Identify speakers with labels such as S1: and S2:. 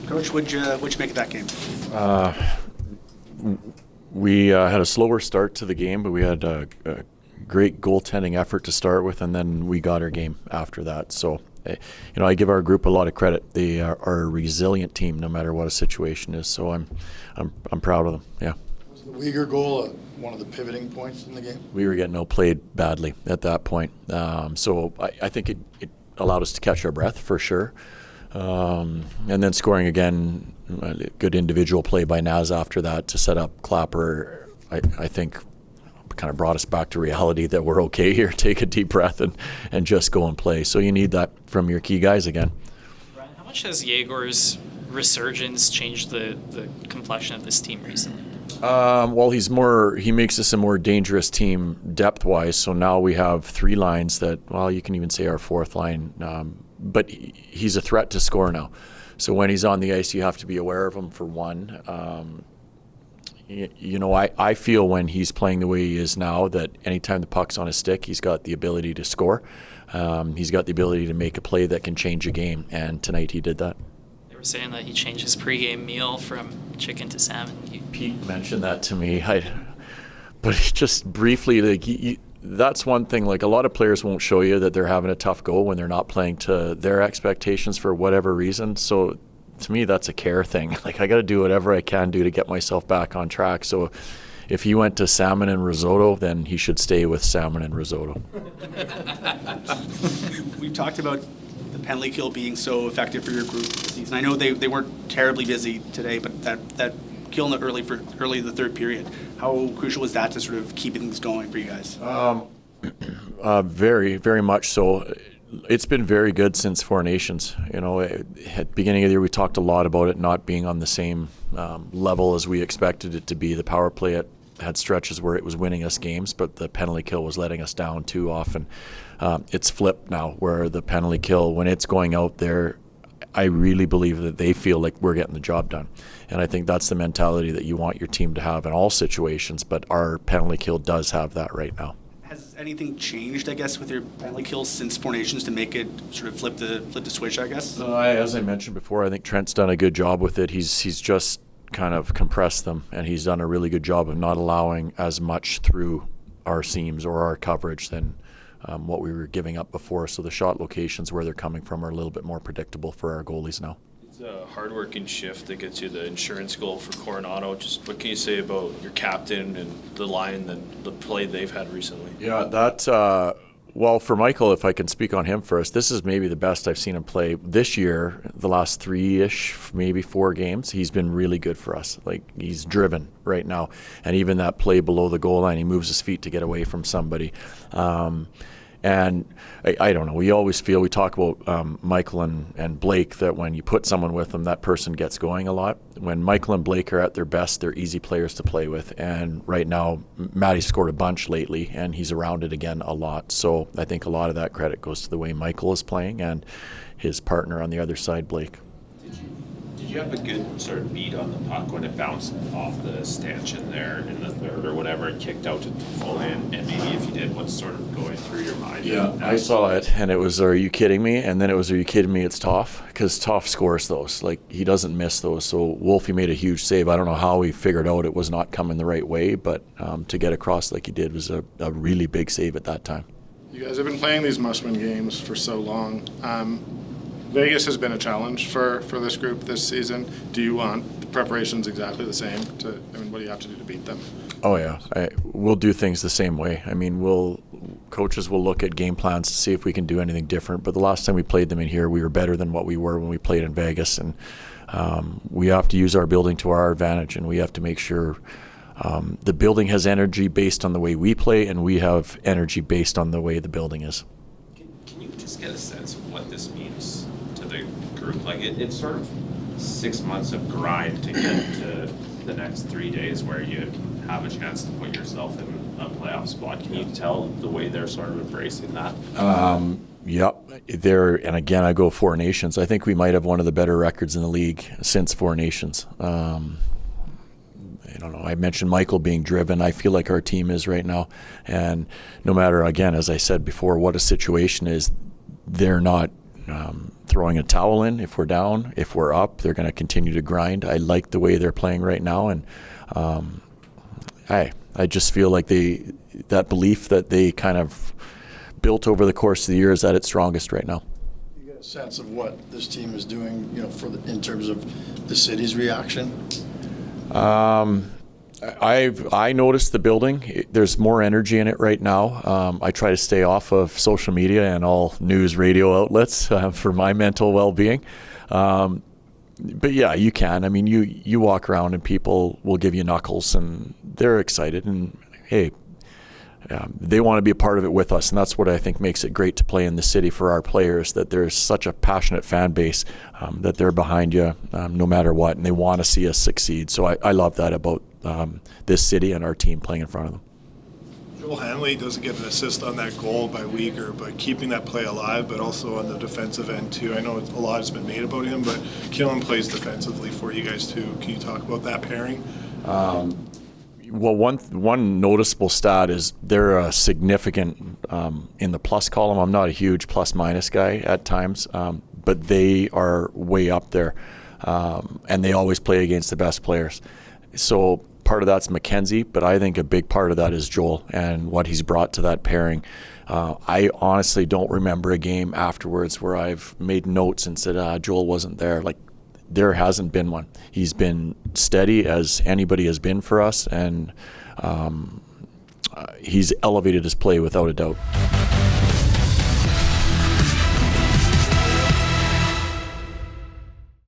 S1: Coach, what'd you make of that game?
S2: We had a slower start to the game, but we had a great goaltending effort to start with, and then we got our game after that. So, I give our group a lot of credit. They are a resilient team, no matter what a situation is. So I'm proud of them. Yeah.
S3: Was the Uyghur goal one of the pivoting points in the game?
S2: We were getting outplayed badly at that point. So I think it allowed us to catch our breath for sure. And then scoring again, good individual play by Naz after that to set up Clapper, I think kind of brought us back to reality that we're okay here. Take a deep breath and just go and play. So you need that from your key guys again.
S4: Brian, how much has Yegor's resurgence changed the complexion of this team recently?
S2: Well, he makes us a more dangerous team depth-wise. So now we have three lines that, well, you can even say our fourth line. But he's a threat to score now. So when he's on the ice, you have to be aware of him for one. I feel when he's playing the way he is now that anytime the puck's on his stick, he's got the ability to score. He's got the ability to make a play that can change a game, and tonight he did that.
S4: They were saying that he changed his pregame meal from chicken to salmon.
S2: Pete mentioned that to me, but just briefly, that's one thing. Like, a lot of players won't show you that they're having a tough go when they're not playing to their expectations for whatever reason. So to me, that's a care thing. Like, I got to do whatever I can do to get myself back on track. So if he went to salmon and risotto, then he should stay with salmon and risotto.
S1: We've talked about the penalty kill being so effective for your group this season. I know they weren't terribly busy today, but that kill in the early the third period, how crucial was that to sort of keep things going for you guys?
S2: Very, very much so. It's been very good since Four Nations. At the beginning of the year, we talked a lot about it not being on the same level as we expected it to be. The power play had stretches where it was winning us games, but the penalty kill was letting us down too often. It's flipped now, where the penalty kill, when it's going out there, I really believe that they feel like we're getting the job done. And I think that's the mentality that you want your team to have in all situations, but our penalty kill does have that right now.
S1: Has anything changed, I guess, with your penalty kills since Four Nations to make it sort of flip the switch, I guess?
S2: As I mentioned before, I think Trent's done a good job with it. He's just kind of compressed them, and he's done a really good job of not allowing as much through our seams or our coverage than what we were giving up before. So the shot locations where they're coming from are a little bit more predictable for our goalies now.
S5: It's a hard-working shift that gets you the insurance goal for Coronado. Just what can you say about your captain and the line and the play they've had recently?
S2: Yeah, well, for Michael, if I can speak on him first, this is maybe the best I've seen him play this year. The last 3-ish, maybe 4 games, he's been really good for us. Like, he's driven right now. And even that play below the goal line, he moves his feet to get away from somebody. And I don't know, we always feel, we talk about Michael and Blake, that when you put someone with them, that person gets going a lot. When Michael and Blake are at their best, they're easy players to play with. And right now, Matty scored a bunch lately, and he's around it again a lot. So I think a lot of that credit goes to the way Michael is playing and his partner on the other side, Blake.
S6: Did you have a good sort of beat on the puck when it bounced off the stanchion there in the third or whatever and kicked out to Toffoli? And maybe if you did, what's sort of going through your mind?
S2: Yeah, I saw it, and it was, are you kidding me? And then it was, are you kidding me? It's Toff, because Toff scores those. Like, he doesn't miss those. So Wolfie made a huge save. I don't know how he figured out it was not coming the right way, but to get across like he did was a really big save at that time.
S3: You guys have been playing these must-win games for so long. Vegas has been a challenge for this group this season. Do you want the preparations exactly the same? What do you have to do to beat them?
S2: Oh yeah, we'll do things the same way. I mean, coaches will look at game plans to see if we can do anything different. But the last time we played them in here, we were better than what we were when we played in Vegas, and we have to use our building to our advantage, and we have to make sure the building has energy based on the way we play, and we have energy based on the way the building is.
S6: Can you just get a sense of what this means to the group? Like, it's sort of 6 months of grind to get to the next 3 days where you have a chance to put yourself in a playoff spot. Can you tell the way they're sort of embracing that?
S2: Yep. And again, I go Four Nations. I think we might have one of the better records in the league since Four Nations. I don't know. I mentioned Michael being driven. I feel like our team is right now. And no matter, again, as I said before, what a situation is, they're not throwing a towel in if we're down. If we're up, they're going to continue to grind. I like the way they're playing right now, and I just feel like that belief that they kind of built over the course of the year is at its strongest right now.
S7: You get a sense of what this team is doing, in terms of the city's reaction?
S2: I noticed the building. There's more energy in it right now. I try to stay off of social media and all news radio outlets for my mental well-being. But yeah, you can. I mean, you walk around and people will give you knuckles, and they're excited. And hey, they want to be a part of it with us, and that's what I think makes it great to play in the city for our players, that there's such a passionate fan base, that they're behind you no matter what, and they want to see us succeed. So I love that about this city and our team playing in front of them.
S8: Joel Hanley doesn't get an assist on that goal by Uyghur, but keeping that play alive, but also on the defensive end too. I know a lot has been made about him, but Killen plays defensively for you guys too. Can you talk about that pairing?
S2: Well, one noticeable stat is they're a significant in the plus column. I'm not a huge plus-minus guy at times, but they are way up there, and they always play against the best players. So part of that's Mackenzie, but I think a big part of that is Joel and what he's brought to that pairing. I honestly don't remember a game afterwards where I've made notes and said, Joel wasn't there. Like, there hasn't been one. He's been steady as anybody has been for us, and he's elevated his play without a doubt.